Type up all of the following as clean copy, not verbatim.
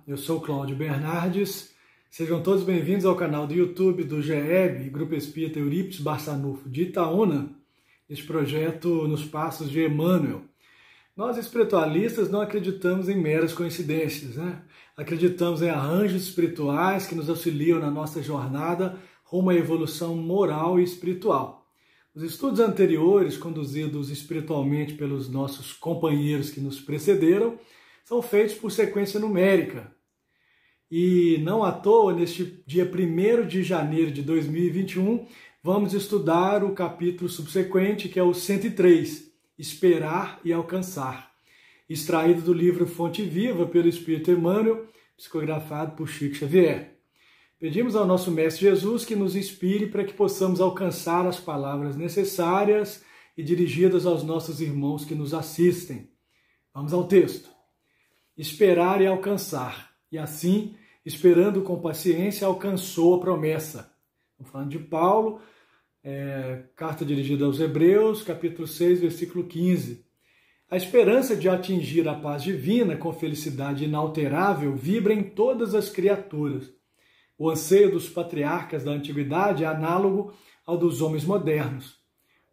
eu sou Cláudio Bernardes, sejam todos bem-vindos ao canal do YouTube do GEB, Grupo Espírita Eurípides Barçanufo de Itaúna, este projeto nos passos de Emmanuel. Nós espiritualistas não acreditamos em meras coincidências, né? Acreditamos em arranjos espirituais que nos auxiliam na nossa jornada rumo à evolução moral e espiritual. Os estudos anteriores, conduzidos espiritualmente pelos nossos companheiros que nos precederam, são feitos por sequência numérica. E não à toa, neste dia 1º de janeiro de 2021, vamos estudar o capítulo subsequente, que é o 103, Esperar e Alcançar, extraído do livro Fonte Viva pelo Espírito Emmanuel, psicografado por Chico Xavier. Pedimos ao nosso Mestre Jesus que nos inspire para que possamos alcançar as palavras necessárias e dirigidas aos nossos irmãos que nos assistem. Vamos ao texto. Esperar e alcançar. E assim, esperando com paciência, alcançou a promessa. Estamos falando de Paulo, carta dirigida aos Hebreus, capítulo 6, versículo 15. A esperança de atingir a paz divina com felicidade inalterável vibra em todas as criaturas. O anseio dos patriarcas da antiguidade é análogo ao dos homens modernos.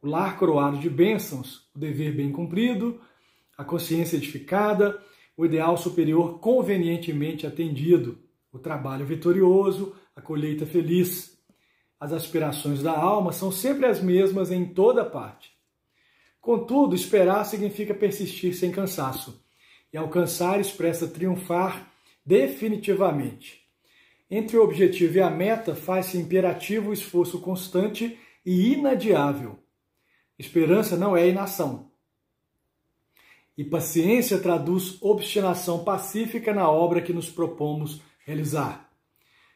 O lar coroado de bênçãos, o dever bem cumprido, a consciência edificada, o ideal superior convenientemente atendido, o trabalho vitorioso, a colheita feliz. As aspirações da alma são sempre as mesmas em toda parte. Contudo, esperar significa persistir sem cansaço, e alcançar expressa triunfar definitivamente. Entre o objetivo e a meta faz-se imperativo o esforço constante e inadiável. Esperança não é inação. E paciência traduz obstinação pacífica na obra que nos propomos realizar.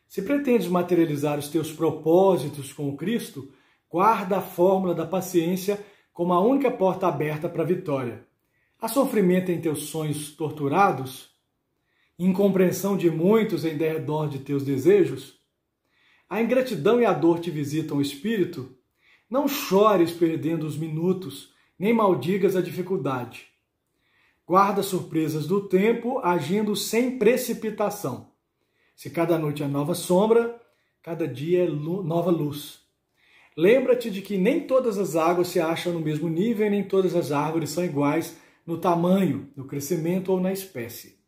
Se pretendes materializar os teus propósitos com o Cristo, guarda a fórmula da paciência como a única porta aberta para a vitória. Há sofrimento em teus sonhos torturados? Incompreensão de muitos em derredor de teus desejos? A ingratidão e a dor te visitam o espírito? Não chores perdendo os minutos, nem maldigas a dificuldade. Guarda as surpresas do tempo, agindo sem precipitação. Se cada noite é nova sombra, cada dia é nova luz. Lembra-te de que nem todas as águas se acham no mesmo nível e nem todas as árvores são iguais no tamanho, no crescimento ou na espécie.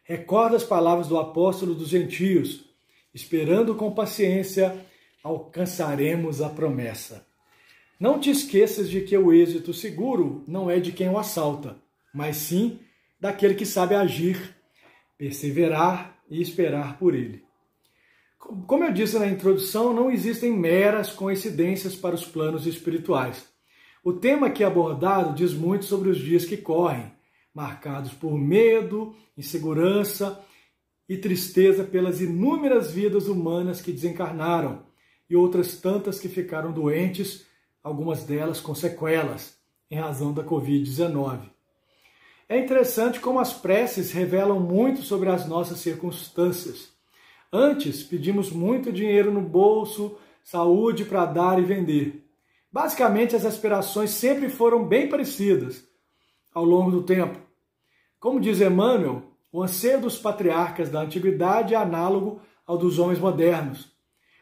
Recorda as palavras do apóstolo dos gentios. Esperando com paciência, alcançaremos a promessa. Não te esqueças de que o êxito seguro não é de quem o assalta, mas sim daquele que sabe agir, perseverar e esperar por ele. Como eu disse na introdução, não existem meras coincidências para os planos espirituais. O tema aqui abordado diz muito sobre os dias que correm, marcados por medo, insegurança e tristeza pelas inúmeras vidas humanas que desencarnaram e outras tantas que ficaram doentes, algumas delas com sequelas, em razão da Covid-19. É interessante como as preces revelam muito sobre as nossas circunstâncias. Antes, pedimos muito dinheiro no bolso, saúde para dar e vender. Basicamente, as aspirações sempre foram bem parecidas ao longo do tempo. Como diz Emmanuel, o anseio dos patriarcas da antiguidade é análogo ao dos homens modernos.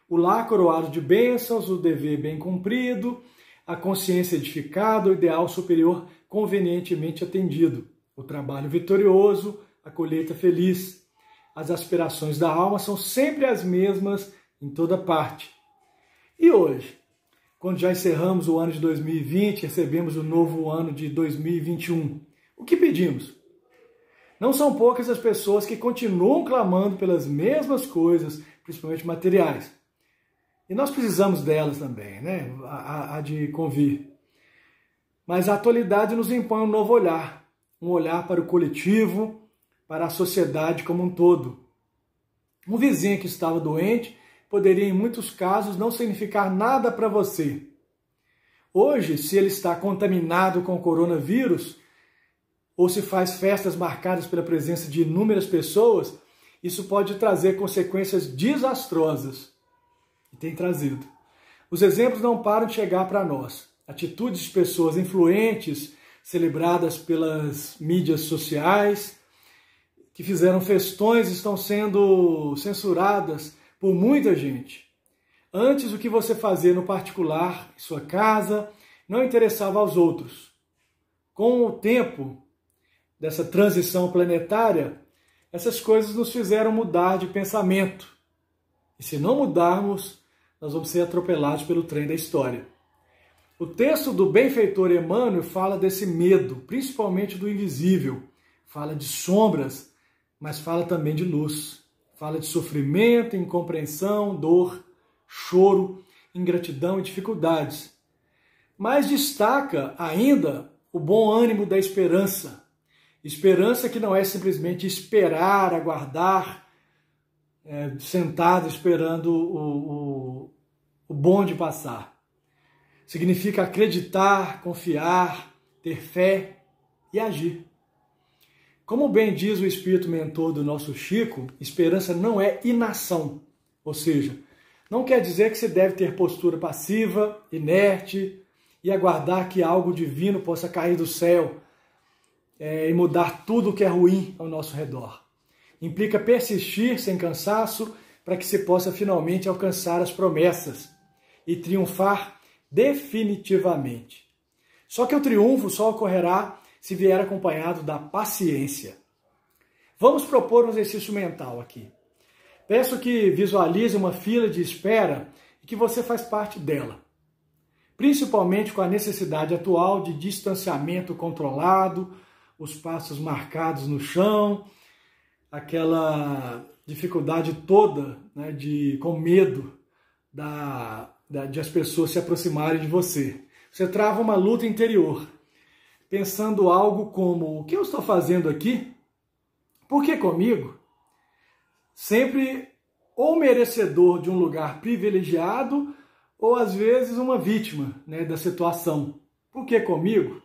O lar coroado de bênçãos, o dever bem cumprido, a consciência edificada, o ideal superior convenientemente atendido, o trabalho vitorioso, a colheita feliz. As aspirações da alma são sempre as mesmas em toda parte. E hoje, quando já encerramos o ano de 2020, recebemos o novo ano de 2021, o que pedimos? Não são poucas as pessoas que continuam clamando pelas mesmas coisas, principalmente materiais. E nós precisamos delas também, né? Há de convir. Mas a atualidade nos impõe um novo olhar. Um olhar para o coletivo, para a sociedade como um todo. Um vizinho que estava doente poderia, em muitos casos, não significar nada para você. Hoje, se ele está contaminado com o coronavírus, ou se faz festas marcadas pela presença de inúmeras pessoas, isso pode trazer consequências desastrosas. E tem trazido. Os exemplos não param de chegar para nós. Atitudes de pessoas influentes, celebradas pelas mídias sociais, que fizeram festões estão sendo censuradas por muita gente. Antes, o que você fazia no particular, em sua casa, não interessava aos outros. Com o tempo dessa transição planetária, essas coisas nos fizeram mudar de pensamento. E se não mudarmos, nós vamos ser atropelados pelo trem da história. O texto do benfeitor Emmanuel fala desse medo, principalmente do invisível. Fala de sombras, mas fala também de luz. Fala de sofrimento, incompreensão, dor, choro, ingratidão e dificuldades. Mas destaca ainda o bom ânimo da esperança. Esperança que não é simplesmente esperar, aguardar, sentado esperando o bonde passar. Significa acreditar, confiar, ter fé e agir. Como bem diz o espírito mentor do nosso Chico, esperança não é inação. Ou seja, não quer dizer que se deve ter postura passiva, inerte e aguardar que algo divino possa cair do céu e mudar tudo o que é ruim ao nosso redor. Implica persistir sem cansaço para que se possa finalmente alcançar as promessas e triunfar definitivamente. Só que o triunfo só ocorrerá se vier acompanhado da paciência. Vamos propor um exercício mental aqui. Peço que visualize uma fila de espera e que você faz parte dela. Principalmente com a necessidade atual de distanciamento controlado, os passos marcados no chão, aquela dificuldade toda, né, com medo de as pessoas se aproximarem de você. Você trava uma luta interior, pensando algo como: o que eu estou fazendo aqui? Por que comigo? Sempre ou merecedor de um lugar privilegiado, ou às vezes uma vítima, né, da situação. Por que comigo?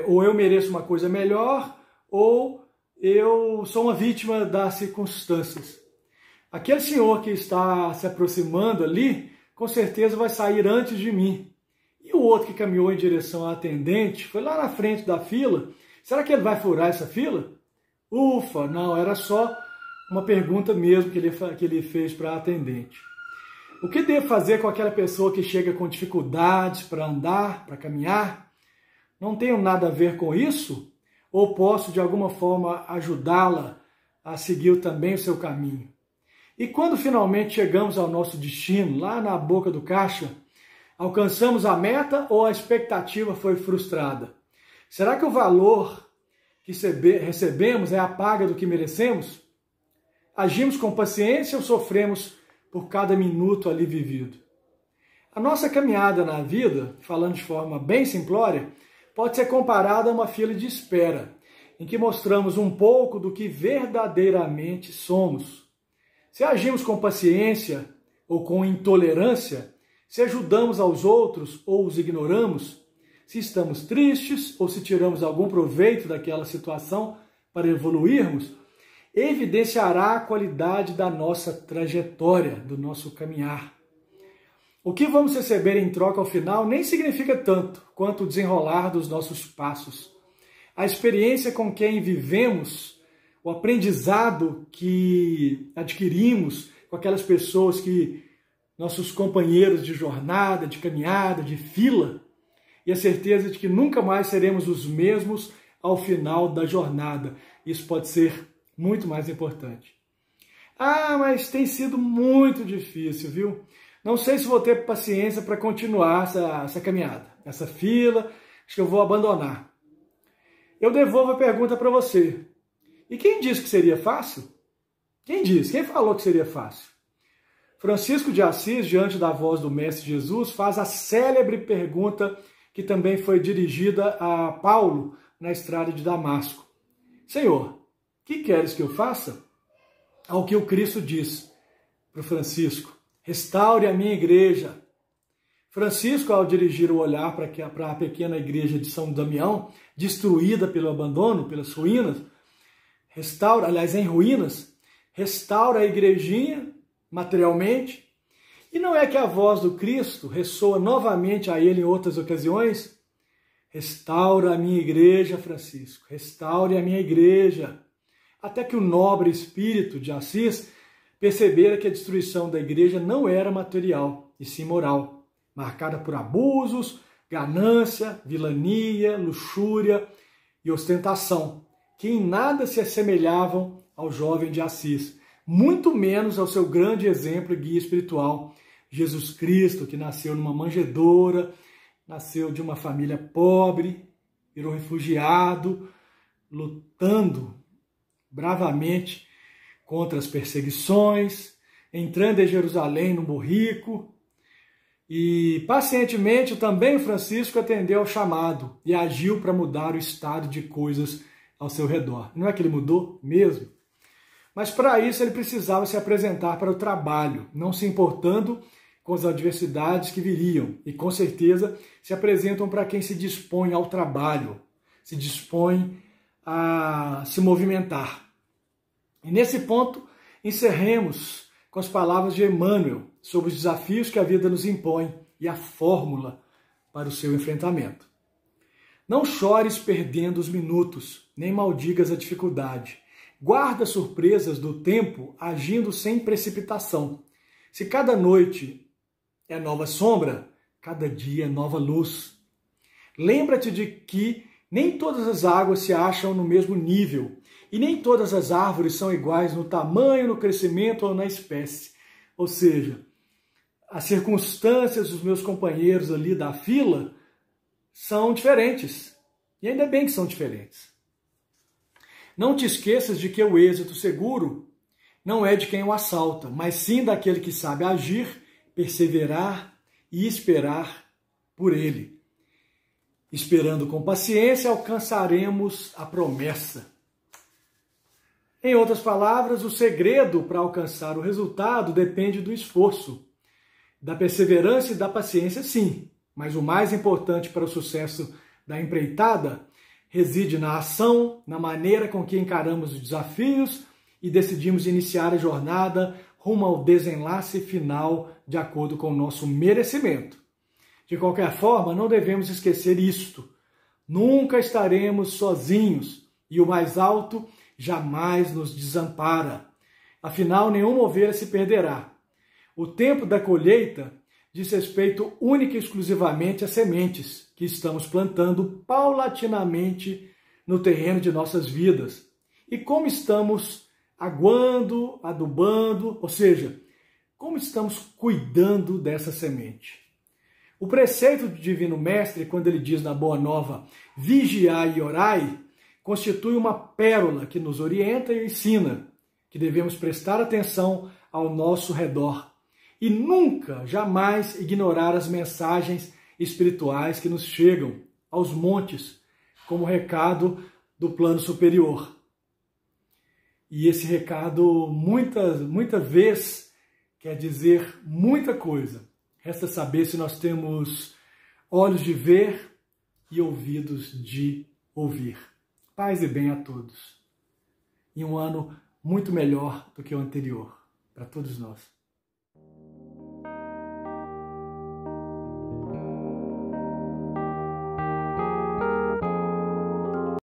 Ou eu mereço uma coisa melhor, ou eu sou uma vítima das circunstâncias. Aquele senhor que está se aproximando ali, com certeza vai sair antes de mim. E o outro que caminhou em direção à atendente, foi lá na frente da fila, será que ele vai furar essa fila? Ufa, não, era só uma pergunta mesmo que ele fez para a atendente. O que devo fazer com aquela pessoa que chega com dificuldades para andar, para caminhar? Não tenho nada a ver com isso? Ou posso, de alguma forma, ajudá-la a seguir também o seu caminho? E quando finalmente chegamos ao nosso destino, lá na boca do caixa, alcançamos a meta ou a expectativa foi frustrada? Será que o valor que recebemos é a paga do que merecemos? Agimos com paciência ou sofremos por cada minuto ali vivido? A nossa caminhada na vida, falando de forma bem simplória, pode ser comparada a uma fila de espera, em que mostramos um pouco do que verdadeiramente somos. Se agimos com paciência ou com intolerância, se ajudamos aos outros ou os ignoramos, se estamos tristes ou se tiramos algum proveito daquela situação para evoluirmos, evidenciará a qualidade da nossa trajetória, do nosso caminhar. O que vamos receber em troca ao final nem significa tanto quanto o desenrolar dos nossos passos. A experiência com quem vivemos, o aprendizado que adquirimos com aquelas pessoas nossos companheiros de jornada, de caminhada, de fila, e a certeza de que nunca mais seremos os mesmos ao final da jornada. Isso pode ser muito mais importante. Ah, mas tem sido muito difícil, viu? Não sei se vou ter paciência para continuar essa caminhada, essa fila, acho que eu vou abandonar. Eu devolvo a pergunta para você. E quem disse que seria fácil? Quem disse? Quem falou que seria fácil? Francisco de Assis, diante da voz do Mestre Jesus, faz a célebre pergunta que também foi dirigida a Paulo na estrada de Damasco. Senhor, que queres que eu faça? Ao que o Cristo diz para Francisco: restaure a minha igreja. Francisco, ao dirigir o olhar para a pequena igreja de São Damião, destruída pelo abandono, pelas ruínas, em ruínas, restaura a igrejinha materialmente. E não é que a voz do Cristo ressoa novamente a ele em outras ocasiões? Restaura a minha igreja, Francisco, restaure a minha igreja. até que o nobre espírito de Assis percebera que a destruição da igreja não era material, e sim moral, marcada por abusos, ganância, vilania, luxúria e ostentação, que em nada se assemelhavam ao jovem de Assis, muito menos ao seu grande exemplo e guia espiritual, Jesus Cristo, que nasceu numa manjedoura, nasceu de uma família pobre, virou refugiado, lutando bravamente contra as perseguições, entrando em Jerusalém no burrico, e pacientemente também Francisco atendeu ao chamado e agiu para mudar o estado de coisas ao seu redor. Não é que ele mudou mesmo? Mas para isso ele precisava se apresentar para o trabalho, não se importando com as adversidades que viriam, e com certeza se apresentam para quem se dispõe ao trabalho, se dispõe a se movimentar. E nesse ponto, encerremos com as palavras de Emmanuel sobre os desafios que a vida nos impõe e a fórmula para o seu enfrentamento. Não chores perdendo os minutos, nem maldigas a dificuldade. Guarda as surpresas do tempo agindo sem precipitação. Se cada noite é nova sombra, cada dia é nova luz. Lembra-te de que nem todas as águas se acham no mesmo nível, e nem todas as árvores são iguais no tamanho, no crescimento ou na espécie. Ou seja, as circunstâncias dos meus companheiros ali da fila são diferentes. E ainda bem que são diferentes. Não te esqueças de que o êxito seguro não é de quem o assalta, mas sim daquele que sabe agir, perseverar e esperar por ele. Esperando com paciência, alcançaremos a promessa. Em outras palavras, o segredo para alcançar o resultado depende do esforço, da perseverança e da paciência, sim. Mas o mais importante para o sucesso da empreitada reside na ação, na maneira com que encaramos os desafios e decidimos iniciar a jornada rumo ao desenlace final de acordo com o nosso merecimento. De qualquer forma, não devemos esquecer isto. Nunca estaremos sozinhos e o mais alto jamais nos desampara. Afinal, nenhuma ovelha se perderá. O tempo da colheita diz respeito única e exclusivamente às sementes que estamos plantando paulatinamente no terreno de nossas vidas. E como estamos aguando, adubando, ou seja, como estamos cuidando dessa semente. O preceito do Divino Mestre, quando ele diz na Boa Nova, vigiai e orai, constitui uma pérola que nos orienta e ensina que devemos prestar atenção ao nosso redor e nunca, jamais ignorar as mensagens espirituais que nos chegam aos montes como recado do plano superior. E esse recado muita vez quer dizer muita coisa. Resta saber se nós temos olhos de ver e ouvidos de ouvir. Paz e bem a todos. E um ano muito melhor do que o anterior, para todos nós.